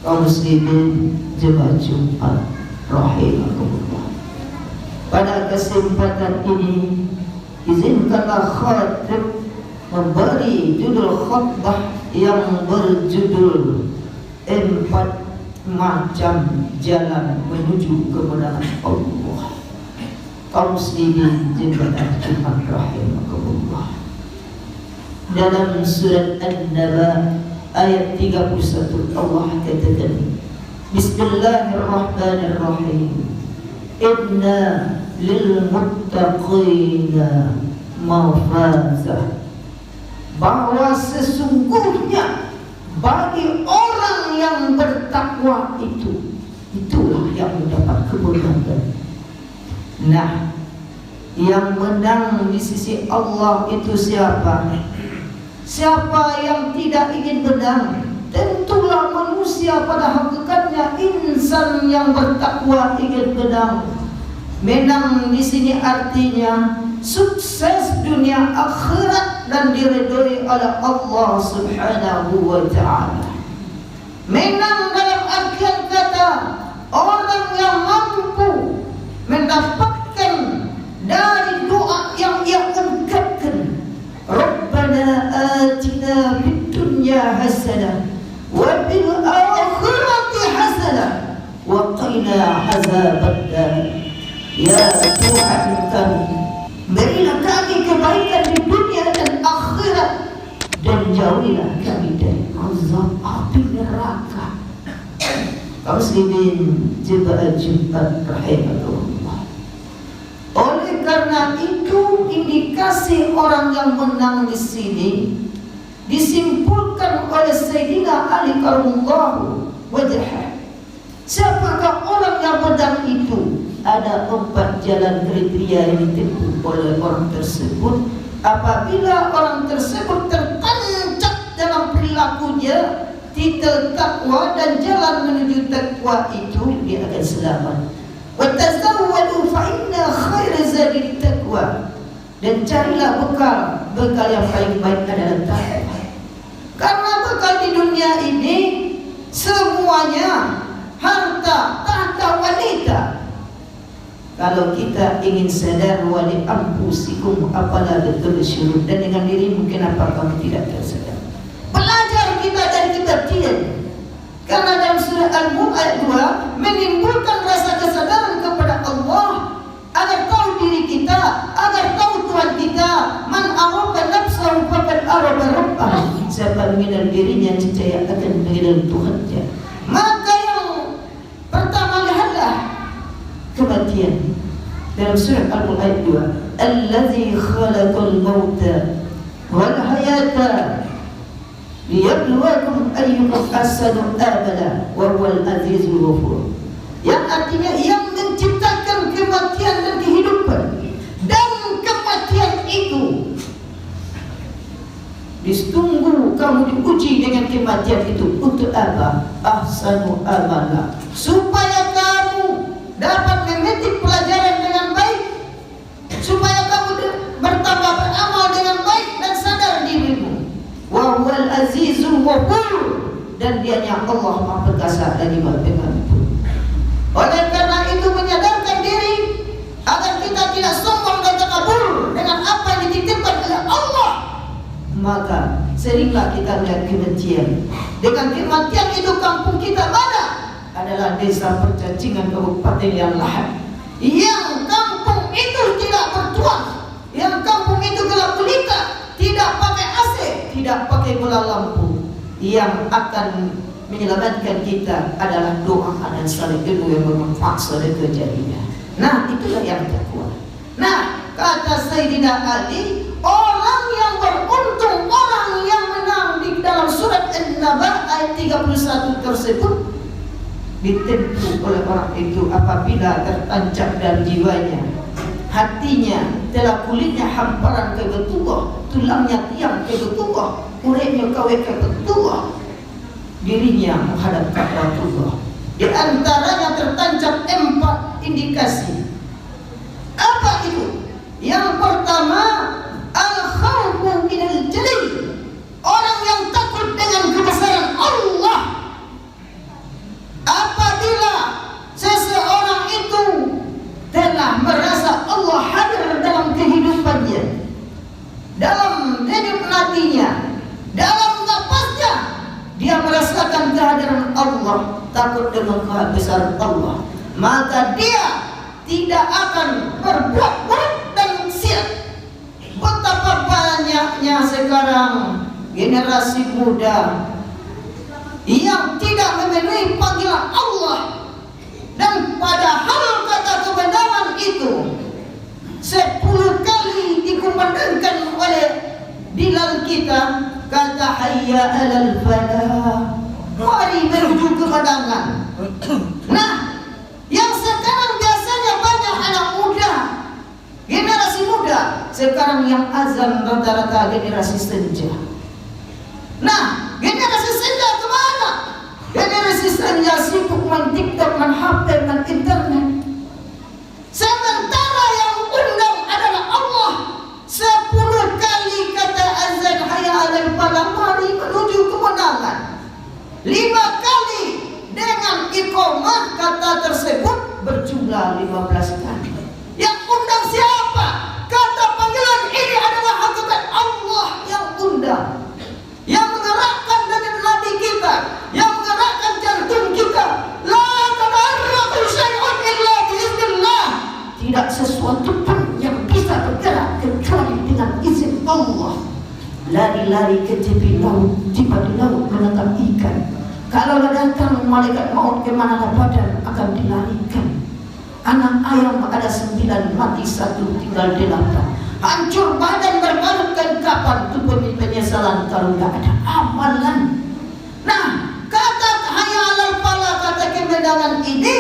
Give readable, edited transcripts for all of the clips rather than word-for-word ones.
kaum muslimin jemaah Jumat rahimakumullah. Pada kesempatan ini izinkanlah khatib memberi judul khutbah yang berjudul 4 macam jalan menuju kemenangan Allah. Kaum muslimin jemaah Jumat rahimakumullah. Dalam surat An-Naba ayat 31 Allah katakan, Bismillahirrahmanirrahim. Inna lil muttaqina mafazah. Bahwa sesungguhnya bagi orang yang bertakwa itulah yang mendapat kemenangan. Nah, yang menang di sisi Allah itu siapa? Siapa yang tidak ingin menang? Tentulah manusia pada hakikatnya. Insan yang bertakwa ingin menang. Menang di sini artinya sukses dunia akhirat dan diridhoi oleh Allah Subhanahu wa taala. Menang dalam artian kata orang yang mampu mendapatkan dari doa yang ia ungkapkan, Rabbana atina fid dunya hasanah wa fil akhirati hasanah wa qina azabannar. Ya Tuhan kami, berilah kami kebaikan di dunia dan akhirat, dan jauhilah kami dari azab api neraka. Kaum muslimin jemaah Jumat rahimakumullah. Oleh karena itu, indikasi orang yang menang di sini disimpulkan oleh Sayyidina Ali karramallahu wajhah. Siapakah orang yang menang itu? Ada 4 jalan kriteria yang ditempuh oleh orang tersebut. Apabila orang tersebut tertancap dalam perilakunya, titel takwa dan jalan menuju takwa itu, dia akan selamat. Wa tazawwadu fa inna khaira zadit taqwa. Dan carilah bekal yang paling baik adalah takwa. Karena bekal di dunia ini semuanya harta, tahta, wanita. Kalau kita ingin sadar wali anfusikum apalah betul syurud, dan dengan dirimu kenapa kamu tidak tersadar? Belajar kita dari kebaktian. Karena dalam surah Al-Mulk ayat 2 menimbulkan rasa kesadaran kepada Allah, agar tahu diri kita, agar tahu Tuhan kita. Man arafa nafsahu faqad arafa rabbah. Siapa mengenal dirinya niscaya akan mengenal Tuhannya. Maka yang pertama lihatlah kematian. Dalam surah Al-Mulk ayat 2, Allazi khalaqal mauta wal hayata liyabluwakum ayyukum ahsanu amala wa huwal azizul ghafur. Yang artinya yang menciptakan kematian dan kehidupan. Dan kematian itu ditunggu kamu diuji dengan kematian itu. Untuk apa? Ahsanu amala. Supaya kamu dapat memetik pelajaran dengan baik, supaya kamu bertambah beramal dengan baik dan sadar dirimu. Wa huwal azizul ghafur. Dan dianya Allah Maha Perkasa lagi Maha Pengampun. Oleh karena itu menyadarkan diri agar kita tidak sombong dan takabur dengan apa yang dititipkan oleh Allah. Maka seringlah kita melihat kematian. Dengan kematian itu kampung kita mana? Adalah desa Percacingan Kabupaten yang lahat. Yang kampung itu tidak bertuan, yang kampung itu gelap gulita, tidak pakai AC, tidak pakai bola lampu. Yang akan menyelamatkan kita adalah doa dan saling ilmu yang bermanfaat pada kejadiannya. Nah, itulah yang takwa. Nah, kata Sayyidina Ali, orang yang beruntung, orang yang menang di dalam surat An-Naba ayat 31 tersebut ditempuh oleh orang itu apabila tertancap dalam jiwanya, hatinya telah kulitnya hamparan ke betuah, tulangnya tiang ke betuah, urepnya kawe ke betuah, dirinya menghadap Ka'bah. Di antaranya tertancap 4 indikasi. Apa itu? Yang pertama, al-khawfu minal jalil. Orang yang takut dengan kebesaran Allah. Allah, takut dengan kebesaran Allah, maka dia tidak akan berbuat buruk dan maksiat. Betapa banyaknya sekarang generasi muda yang tidak memenuhi panggilan Allah, dan padahal kata kebenaran itu 10 kali dikumandangkan oleh Bilal kita, kata hayya alal falah, mari menuju kemenangan. Nah, yang sekarang biasanya banyak anak muda, generasi muda, sekarang yang azan rata-rata generasi senja. Nah, generasi senja kemana? Generasi senja sibuk main TikTok, main HP, main internet. Sementara yang undang adalah Allah. 10 kali kata azan hayya alal falah, mari menuju kemenangan. 5 kali dengan iqamah kata tersebut berjumlah 15 kali. Yang undang siapa? Kata panggilan ini adalah hakikat Allah yang undang, yang menggerakkan dengan nadi kita, yang menggerakkan jantung kita. La tadarraku syai'un illa biiznillah. Tidak sesuatu pun yang bisa bergerak kecuali dengan izin Allah. Lari-lari ke tepi laut, tiba di laut menangkap ikan. Kalau datang malaikat maut, kemana badan akan dilarikan. Anak ayam ada 9, mati 1, tinggal 8. Hancur badan berbalutkan kapan itu penyesalan kalau tidak ada amalan. Nah, kata hayya alal falah, kata kemenangan ini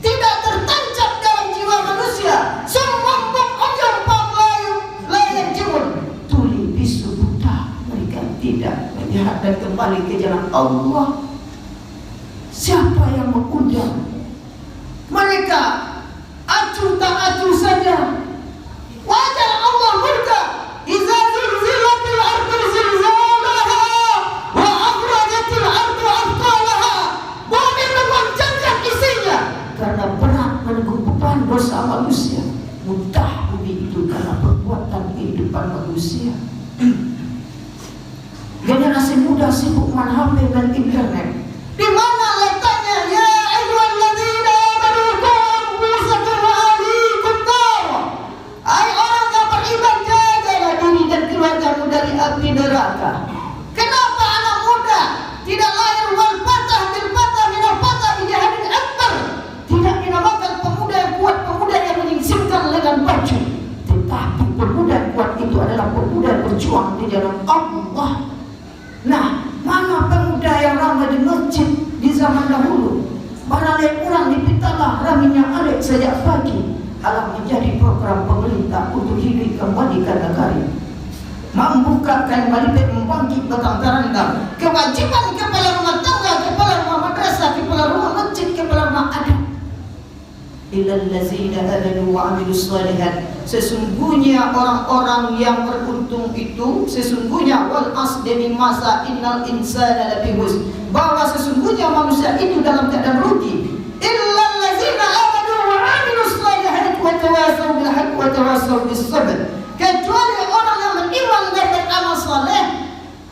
tidak tertancap dalam jiwa manusia. Semua orang panglayu layan jiwa tuli bisu buta, mereka tidak melihat dan kembali ke jalan Allah. Siapa yang mengundang? Mereka acuh tak acuh saja. Wajar Allah murka. Iza zilzilatil ardu zilzalaha wa akhrajatil ardu athqalaha. Bumi mengoncangkan isinya karena berat menanggung beban dosa manusia. Mudah bumi itu karena perbuatan kehidupan manusia. Generasi muda sibuk main HP dan internet. Di mana letaknya ya ayyuhalladzina amanu qu anfusakum wa ahlikum nara. Hai orang yang beriman, jagalah diri dan keluargamu dari api neraka. Kenapa anak muda tidak lahir wal fatah bil fatah min al fatah bi jihadin akbar? Tidak dinamakan pemuda yang kuat, pemuda yang menyingsingkan lengan baju. Tetapi pemuda yang kuat itu adalah pemuda yang berjuang di jalan Allah. Nah, mana pemuda yang ramai di masjid di zaman dahulu? Para orang dipitalah raminya alik sejak pagi. Alah menjadi program pemerintah untuk hidup kembali ke negara. Membuka kain balipet, membangkit batang terendam. Kewajiban kepala rumah tangga, kepala rumah madrasah, kepala rumah masjid, kepala rumah adat. Ilal ladzina amanu wa amilus shalihat. Sesungguhnya orang-orang yang beruntung itu, sesungguhnya wal as demi masa innal insana lafi khusr, bahwa sesungguhnya manusia itu dalam keadaan rugi. Illal ladzina amanu wa amilus shalihat wa tawassaw bil haqq wa tawassaw bis sabr. Kecuali orang yang beriman dan beramal saleh,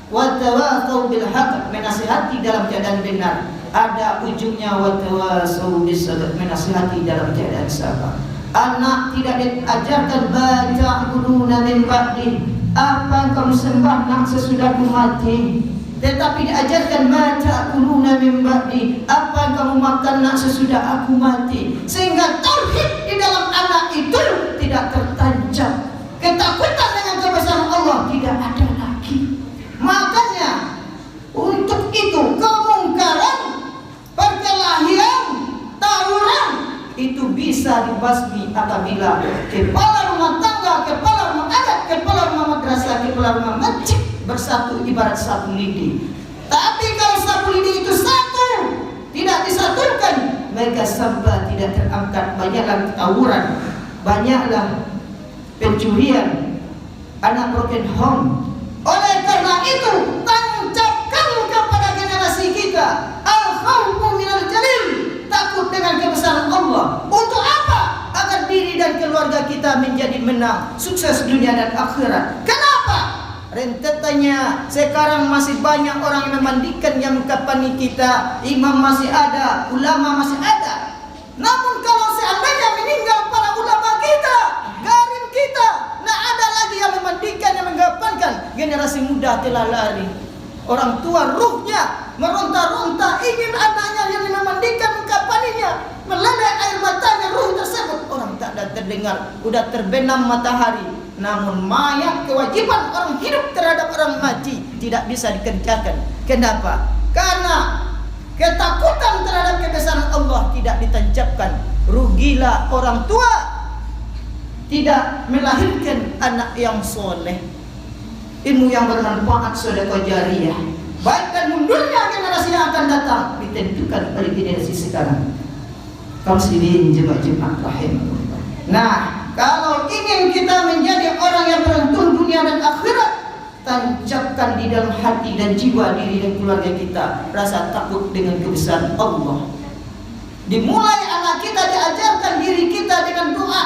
wa tawassaw bil haqq, menasihati dalam keadaan benar. Ada ujungnya wa tawassaw bis sabr, menasihati dalam keadaan sabar. Anak tidak diajarkan baca guruna min ba'di, apa yang kamu sembah nak sesudahku mati. Tetapi diajarkan baca guruna min ba'di, apa yang kamu makan nak sesudah aku mati. Sehingga tauhid di dalam anak itu tidak tertancap. Ketakutan dengan kebesaran Allah tidak ada lagi. Makanya untuk itu kemungkaran, perkelahian, tawuran itu bisa dibasmi apabila kepala rumah tangga, kepala rumah adat, kepala rumah madrasah, kepala rumah masjid bersatu ibarat satu lidi. Tapi kalau satu lidi itu satu, tidak disatukan, maka sampah tidak terangkat. Banyaklah tawuran, banyaklah pencurian, anak broken home. Oleh karena itu, tancapkan kepada generasi kita al-khawfu minal jalil, takut dengan kebesaran Allah. Untuk apa? Agar diri dan keluarga kita menjadi menang, sukses dunia dan akhirat. Kenapa? rentetannya sekarang masih banyak orang yang memandikan yang mengkafani kita. Imam masih ada, ulama masih ada. Namun kalau seandainya meninggal para ulama kita, garim kita, tidak ada lagi yang memandikan, yang mengkafankan. Generasi muda telah lari. Orang tua ruhnya meronta-ronta ingin anaknya yang memandikan, mengkafaninya, meleleh air matanya ruh tersebut. Orang tak ada terdengar, sudah terbenam matahari. Namun mayat, kewajiban orang hidup terhadap orang mati tidak bisa dikerjakan. Kenapa? Karena ketakutan terhadap kebesaran Allah tidak ditancapkan. Rugilah orang tua tidak melahirkan anak yang soleh. Ilmu yang bermanfaat, sedekah jariyah. Baik dan mundurnya generasi yang akan datang ditentukan oleh generasi sekarang. Kaum muslimin jemaah rahimahullah. Nah, kalau ingin kita menjadi orang yang beruntung dunia dan akhirat, tancapkan di dalam hati dan jiwa diri dan keluarga kita rasa takut dengan kebesaran Allah. Dimulai anak kita diajarkan diri kita dengan doa.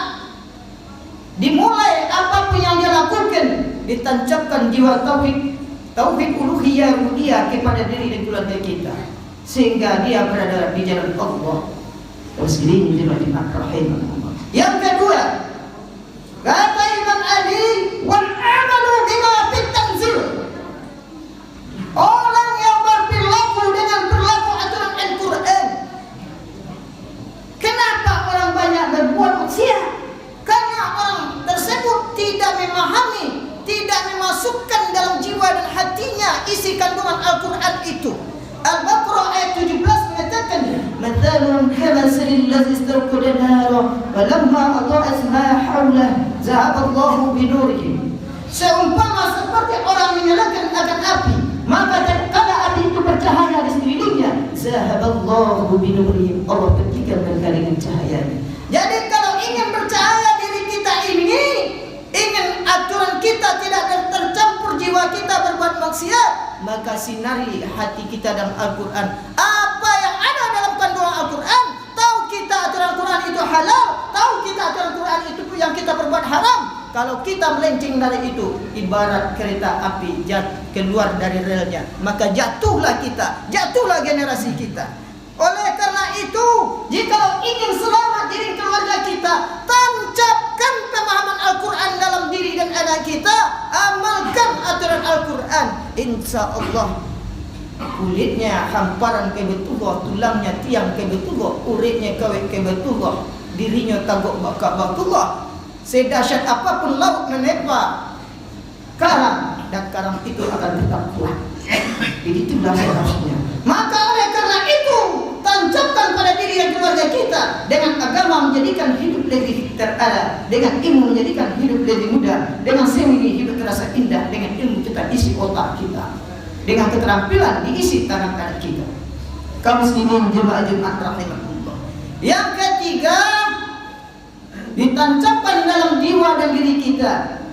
Dimulai apapun yang dia lakukan, ditancapkan jiwa tauhid uluhiyah rububiyah kepada diri dan keluarga kita, sehingga dia berada di jalan Allah. Muslimin jemaah rahimahullah. Yang kedua, kata Imam Ali, wal amalu bima fit tanzil. Orang yang berperilaku dengan perilaku aturan Al-Quran. Kenapa orang banyak berbuat maksiat? Karena orang tersebut tidak memahami, tidak memasukkan dalam jiwa dan hatinya isi kandungan Al-Quran itu. Al-Baqarah ayat 17 mengatakan, "Mathalun kamathalil ladzi istawqada nara, falamma adha'at ma hawlahu, dhahaba Allahu bi nurihim." Seumpama seperti orang menyalakan akan api, maka tatkala api itu bercahaya di sekelilingnya, dhahaba Allahu bi nurihim, Allah pergikan mereka dengan cahayanya. Jadi kalau ingin bercahaya diri kita ini, ingin aturan kita tidak tercampur jiwa kita berbuat maksiat, maka sinari hati kita dalam Al-Quran. Apa yang ada dalam kandungan Al-Quran, tahu kita aturan Al-Quran itu halal, tahu kita aturan Al-Quran itu yang kita berbuat haram. Kalau kita melenceng dari itu, ibarat kereta api keluar dari relnya, maka jatuhlah kita, jatuhlah generasi kita. Oleh karena itu, jika ingin selamat diri keluarga kita, tancapkan pemahaman Al-Quran dalam diri dan anak kita, amalkan aturan Al-Quran. Insya Allah kulitnya hamparan kebetullah, tulangnya tiang kebetullah, uritnya kawet kebetullah, dirinya tagok bakatullah. Sedahsyat apapun laut menepa karang, dan karang itu akan tetap kuat. Begitulah seharusnya. Maka oleh karena itu, tancapkan pada diri dan keluarga kita dengan agama menjadikan hidup lebih terarah, dengan ilmu menjadikan hidup lebih mudah, dengan seni hidup terasa indah, dengan ilmu kita isi otak kita, dengan keterampilan diisi tangan-tangan kita. Kaum muslimin jemaah rahimahullah. Yang ketiga, ditancapkan dalam jiwa dan diri kita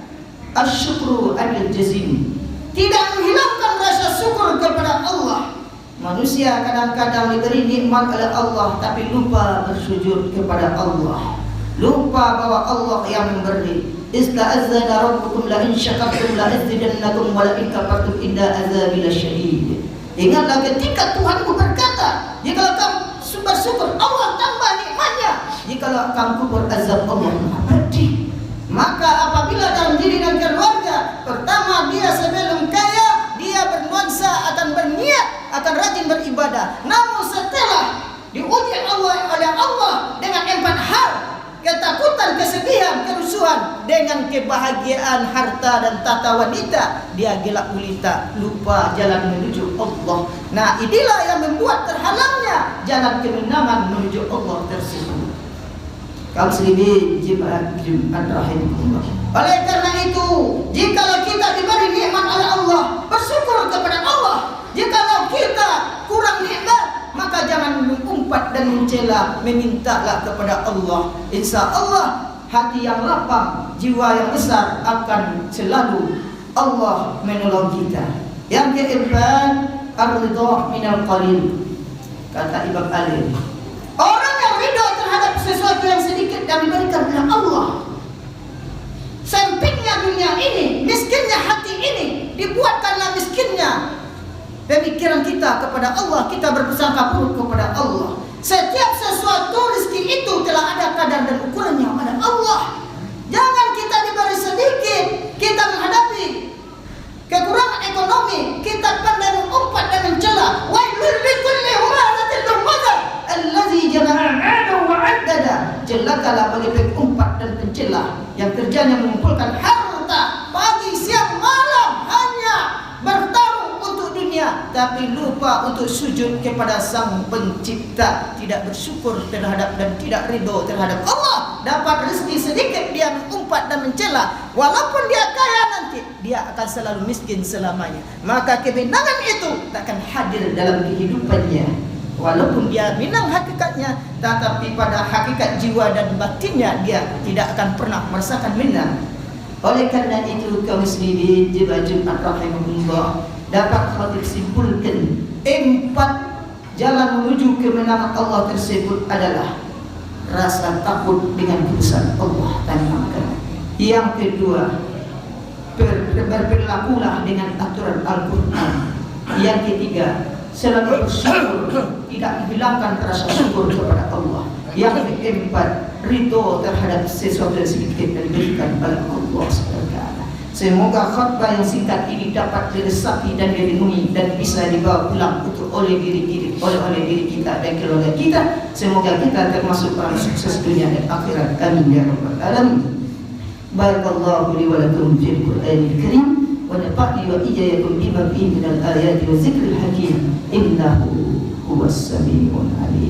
asyukru anil jazim, tidak menghilangkan rasa syukur kepada Allah. Manusia kadang-kadang diberi nikmat oleh Allah tapi lupa bersujud kepada Allah, lupa bahwa Allah yang memberi. Ista'azzana rabbukum la in syakartum la azidannakum wa la in kafartum inna azabi lasyadid. Ingatlah ketika Tuhanmu berkata, jikalau kamu bersyukur Allah tambah nikmatnya, jikalau kamu kufur azab Allah abadi. Maka apabila dalam diri dan keluarga, pertama dia sebelum kaya, dia bernuansa akan berniat, akan rajin beribadah. Namun setelah diuji oleh Allah dengan 4 hal, ketakutan, kesedihan, kerusuhan, dengan kebahagiaan harta dan tata wanita, dia gelap gulita, lupa jalan menuju Allah. Nah, inilah yang membuat terhalangnya jalan kemenangan menuju Allah tersebut. Kaum muslimin jemaah rahimahullah. Oleh karena itu, jikalau kita diberi nikmat oleh Allah, bersyukur kepada Allah. Jikalau kita kurang nikmat, maka jangan mengumpat dan mencela, memintalah kepada Allah. Insya Allah hati yang lapang, jiwa yang besar akan selalu Allah menolong kita. Yang keempat, ar-ridha minal qalil. Kata Imam Ali, orang yang ridha terhadap sesuatu yang sedikit dan diberikan oleh Allah, Sempitnya dunia ini, miskinnya hati ini, dibuat karena miskinnya pemikiran kita kepada Allah, kita berprasangka buruk kepada Allah. Setiap sesuatu rezeki itu telah ada kadar dan ukurannya pada Allah. Jangan kita diberi sedikit, kita menghadapi kekurangan ekonomi, kita pandai mengumpat dan mencela. Wailul likulli humazatin lumazah allazi jama'a ma'ahu wa 'addada. Celakalah bagi pengumpat dan pencela yang kerjanya mengumpulkan harta pagi siang malam, hanya bertarung untuk dunia tapi lupa untuk sujud kepada Sang Pencipta, tidak bersyukur terhadap dan tidak ridho terhadap Allah. Dapat rezeki sedikit dia mengumpat dan mencela, walaupun dia kaya nanti dia akan selalu miskin selamanya. Maka kemenangan itu takkan hadir dalam kehidupannya. Walaupun dia menang hakikatnya, tetapi pada hakikat jiwa dan batinnya dia tidak akan pernah merasakan menang. Oleh karena itu kaum muslimin jemaah Jumat rahimahullah, dapat khatib simpulkan 4 jalan menuju kemenangan Allah tersebut adalah rasa takut dengan putusan Allah tanamkan. Yang kedua, berperilakulah dengan aturan Al-Quran. Yang ketiga, selalu bersyukur, tidak menghilangkan rasa syukur kepada Allah. Yang keempat, ridho terhadap sesuatu yang sedikit yang diberikan oleh Allah SWT. Semoga khutbah yang singkat ini dapat diresapi dan dilindungi dan bisa dibawa pulang untuk oleh diri kita dan keluarga kita. Semoga kita termasuk orang sukses dunia dan akhirat. Amin ya rabbal alamin. Barakallahu li wa lakum fil Qur'anil Karim wa nafa'ni wa iyyakum bima fihi minal ayati wa zikril hakim. Innahu huwas samiul alim.